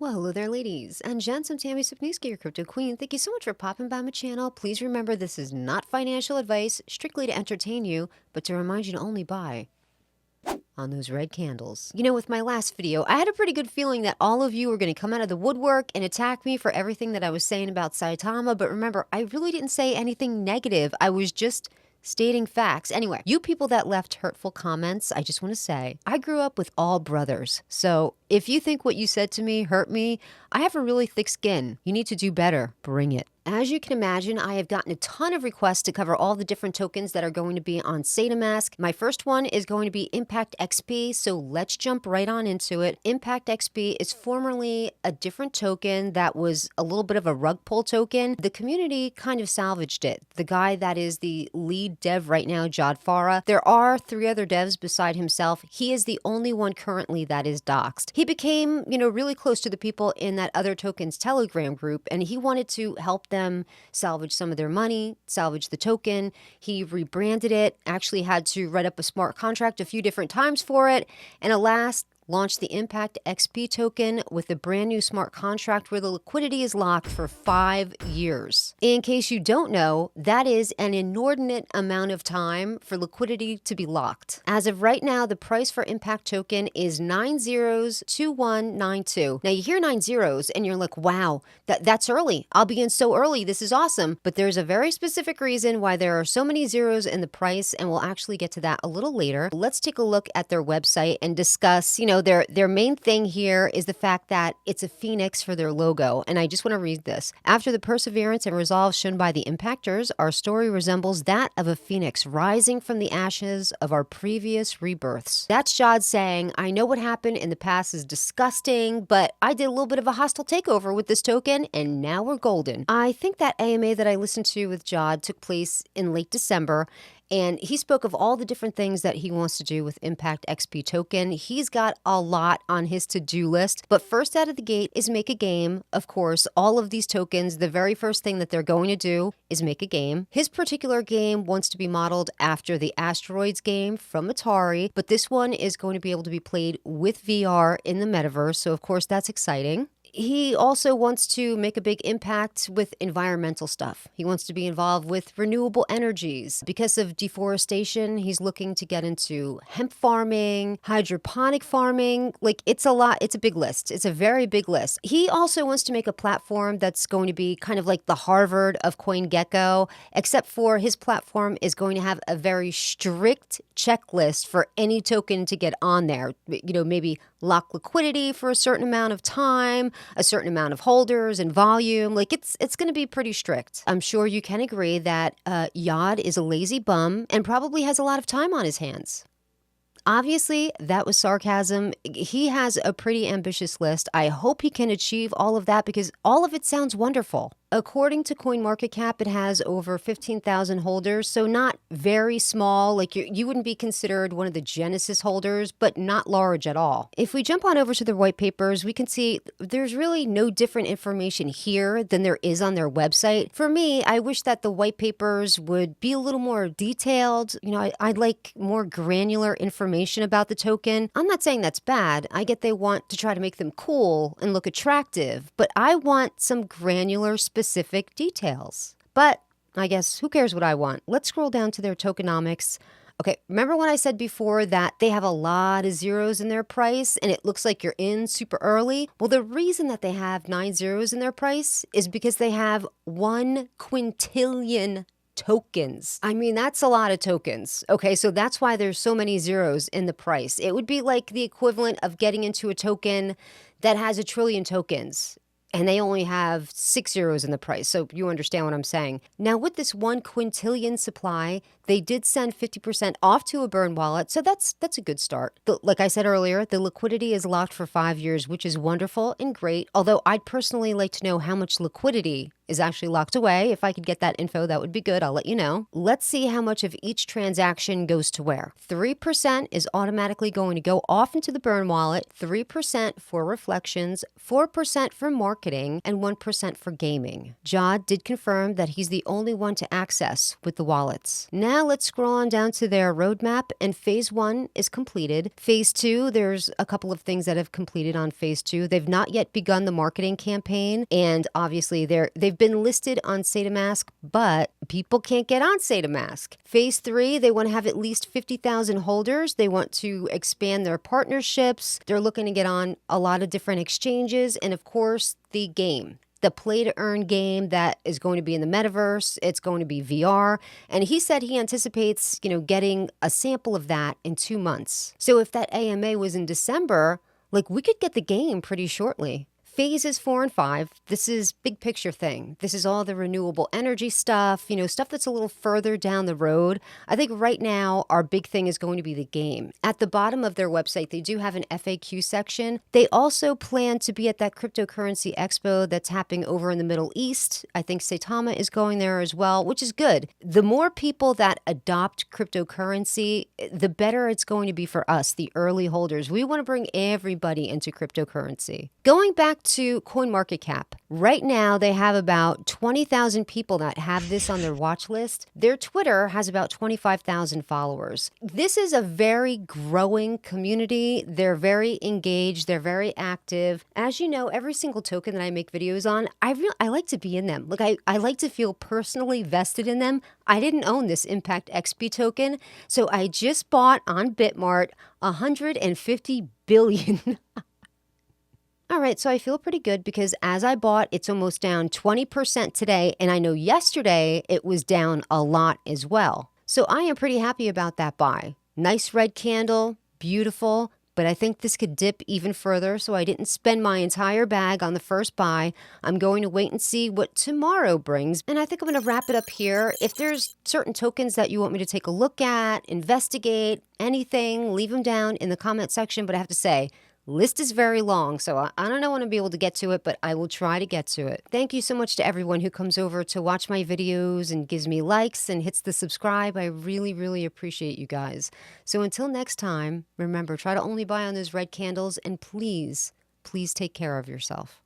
Well, hello there, ladies and gents. I'm TammySypniewski, your crypto queen. Thank you so much for popping by my channel. Please remember this is not financial advice, strictly to entertain you, but to remind you to only buy on those red candles. You know, with my last video, I had a pretty good feeling that all of you were going to come out of the woodwork and attack me for everything that I was saying about Saitama, but remember, I really didn't say anything negative. I was just stating facts. Anyway, you people that left hurtful comments, I just want to say, I grew up with all brothers. So if you think what you said to me hurt me, I have a really thick skin. You need to do better. Bring it. As you can imagine, I have gotten a ton of requests to cover all the different tokens that are going to be on SaitaMask. My first one is going to be Impact XP, so let's jump right on into it. Impact XP is formerly a different token that was a little bit of a rug pull token. The community kind of salvaged it. The guy that is the lead dev right now, Jod Farah, there are 3 other devs beside himself. He is the only one currently that is doxxed. He became, really close to the people in that other token's Telegram group, and he wanted to help them salvage some of their money, salvage the token. He rebranded it, actually had to write up a smart contract a few different times for it, and alas, launched the Impact XP token with a brand new smart contract where the liquidity is locked for 5 years. In case you don't know, that is an inordinate amount of time for liquidity to be locked. As of right now, the price for Impact token is 902192. Now you hear 9 zeros and you're like, wow, that's early. I'll be in so early. This is awesome. But there's a very specific reason why there are so many zeros in the price, and we'll actually get to that a little later. Let's take a look at their website and discuss, their main thing here is the fact that it's a phoenix for their logo. And I just want to read this. After the perseverance and resolve shown by the impactors, our story resembles that of a phoenix rising from the ashes of our previous rebirths. That's Jod saying, I know what happened in the past is disgusting, but I did a little bit of a hostile takeover with this token, and now we're golden. I think that AMA that I listened to with Jod took place in late December, and he spoke of all the different things that he wants to do with Impact XP token. He's got a lot on his to-do list, but first out of the gate is make a game. Of course, all of these tokens, the very first thing that they're going to do is make a game. His particular game wants to be modeled after the Asteroids game from Atari, but this one is going to be able to be played with VR in the metaverse, so of course that's exciting. He also wants to make a big impact with environmental stuff. He wants to be involved with renewable energies. Because of deforestation, he's looking to get into hemp farming, hydroponic farming. Like, it's a lot. It's a big list. It's a very big list. He also wants to make a platform that's going to be kind of like the Harvard of CoinGecko, except for his platform is going to have a very strict checklist for any token to get on there. Maybe lock liquidity for a certain amount of time, a certain amount of holders and volume. Like, it's going to be pretty strict. I'm sure you can agree that Yod is a lazy bum and probably has a lot of time on his hands. Obviously, that was sarcasm. He has a pretty ambitious list. I hope he can achieve all of that because all of it sounds wonderful. According to CoinMarketCap, it has over 15,000 holders, so not very small. Like, you wouldn't be considered one of the Genesis holders, but not large at all. If we jump on over to their white papers, we can see there's really no different information here than there is on their website. For me, I wish that the white papers would be a little more detailed. I'd like more granular information about the token. I'm not saying that's bad. I get they want to try to make them cool and look attractive, but I want some granular, specific details. But I guess who cares what I want? Let's scroll down to their tokenomics. Okay, remember when I said before that they have a lot of zeros in their price and it looks like you're in super early? Well, the reason that they have 9 zeros in their price is because they have 1 quintillion tokens. I mean, that's a lot of tokens. Okay, so that's why there's so many zeros in the price. It would be like the equivalent of getting into a token that has 1 trillion tokens, and they only have 6 zeros in the price. So you understand what I'm saying. Now, with this 1 quintillion supply, they did send 50% off to a burn wallet. So that's a good start. Like I said earlier, the liquidity is locked for 5 years, which is wonderful and great. Although I'd personally like to know how much liquidity is actually locked away. If I could get that info, that would be good. I'll let you know. Let's see how much of each transaction goes to where. 3% is automatically going to go off into the burn wallet, 3% for reflections, 4% for marketing, and 1% for gaming. Jod did confirm that he's the only one to access with the wallets. Now let's scroll on down to their roadmap, and phase 1 is completed. Phase 2, there's a couple of things that have completed on phase 2. They've not yet begun the marketing campaign, and obviously they've been listed on SaitaMask, but people can't get on SaitaMask. Phase 3, they want to have at least 50,000 holders. They want to expand their partnerships. They're looking to get on a lot of different exchanges, and of course, the game. The play-to-earn game that is going to be in the metaverse. It's going to be VR. And he said he anticipates, getting a sample of that in 2 months. So if that AMA was in December, we could get the game pretty shortly. Phases 4 and 5, this is big picture thing. This is all the renewable energy stuff, stuff that's a little further down the road. I think right now our big thing is going to be the game. At the bottom of their website, they do have an FAQ section. They also plan to be at that cryptocurrency expo that's happening over in the Middle East. I think Saitama is going there as well, which is good. The more people that adopt cryptocurrency, the better it's going to be for us, the early holders. We want to bring everybody into cryptocurrency. Going back to CoinMarketCap. Right now, they have about 20,000 people that have this on their watch list. Their Twitter has about 25,000 followers. This is a very growing community. They're very engaged. They're very active. As you know, every single token that I make videos on, I like to be in them. I like to feel personally vested in them. I didn't own this Impact XP token, so I just bought on Bitmart 150 billion. All right, so I feel pretty good because as I bought, it's almost down 20% today, and I know yesterday it was down a lot as well. So I am pretty happy about that buy. Nice red candle, beautiful, but I think this could dip even further, so I didn't spend my entire bag on the first buy. I'm going to wait and see what tomorrow brings, and I think I'm going to wrap it up here. If there's certain tokens that you want me to take a look at, investigate, anything, leave them down in the comment section, but I have to say, list is very long, so I don't know when I'll be able to get to it, but I will try to get to it. Thank you so much to everyone who comes over to watch my videos and gives me likes and hits the subscribe. I really, really appreciate you guys. So until next time, remember, try to only buy on those red candles, and please, please take care of yourself.